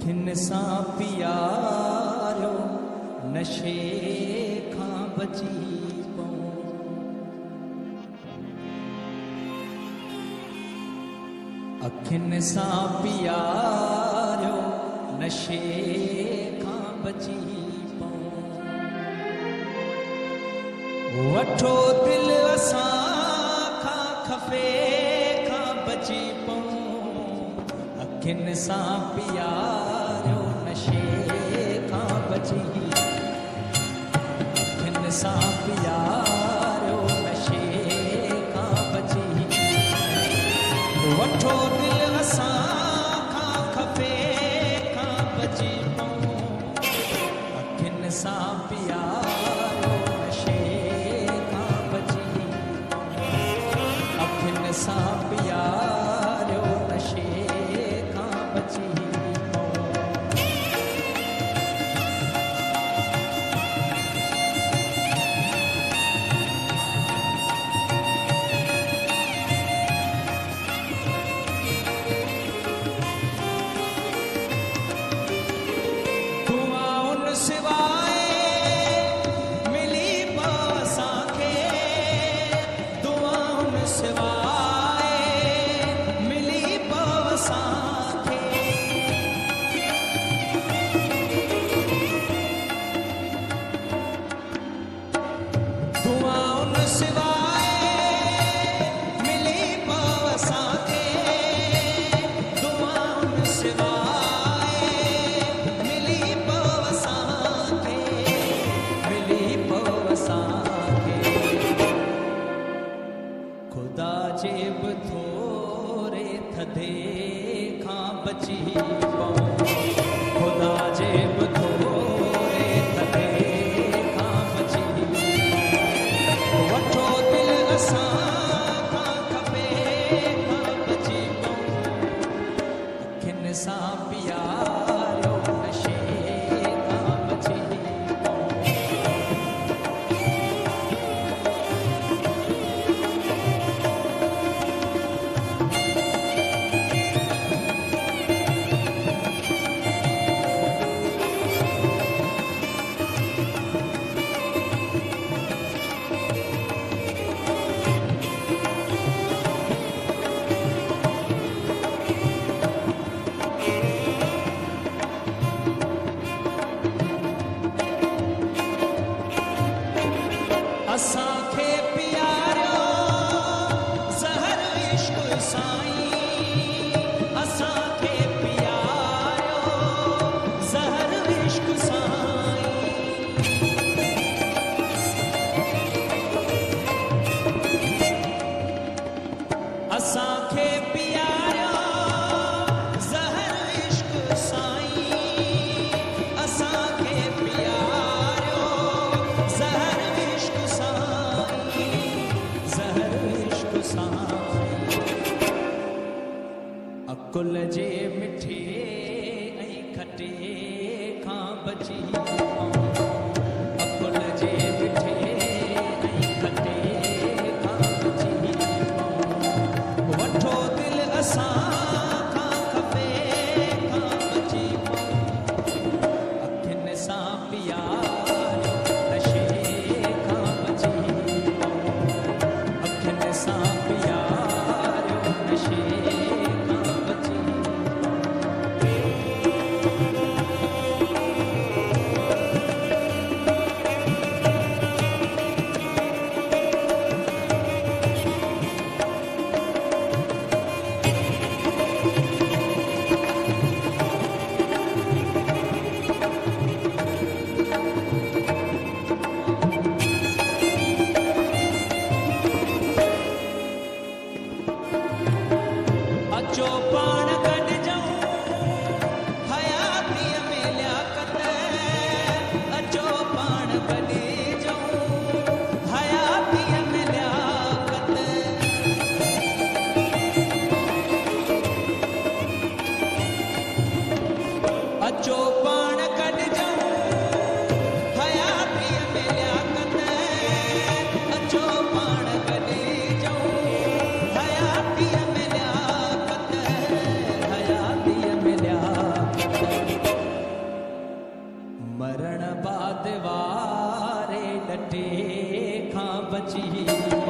अखियुनि सां पियारियो नशे खां बची पऊं। अखियुनि सां पियारियो नशे खां बची पऊं। वठो दिलि असां खां खफ़े खां बची पऊं। अखियुनि सां पियारियो नशे खां बची। अखियुनि सां पियारियो नशे खां बची। वठो दिलि असां खां खफ़े खां बची पऊं। अखियुनि सां पियारियो नशे खां बची। अखियुनि सां पियारियो नशे खां बची पऊं। दुआउनि सिवाय मिली ब असांखे। दुआउनि सिवाय मिली ब असांखे। दुआउनि सिवाय मिली ब असांखे। दुआउनि सिवाय मिली ब असांखे। मिली ब असांखे। ख़ुदा जे बि थोरे थधे खां बची पऊं। ख़ुदा जे बि थोरे थधे खां बची। वठो दिलि असां खां खफ़े खां बची पऊं। अखियुनि सां पियारियो नशे खां बची पऊं। असांखे पियारियो ज़हर इश्क़ साईं। असांखे पियारियो ज़हर इश्क़ साईं। असांखे पियारियो ज़हर इश्क़ साईं। असांखे पियारियो ज़हर इश्क़ साईं। ज़हर इश्क़ साईं। अकुल जे मिठे ऐं खटे खां बची पऊं। अकुल जे मिठे ऐं खटे खां बची पऊं। वठो दिलि असां खां खफ़े खां बची पऊं। अखियुनि सां पियारियो नशे खां बची पऊं। अखियुनि सां पियारियो नशे खां बची पऊं। खटे खां बची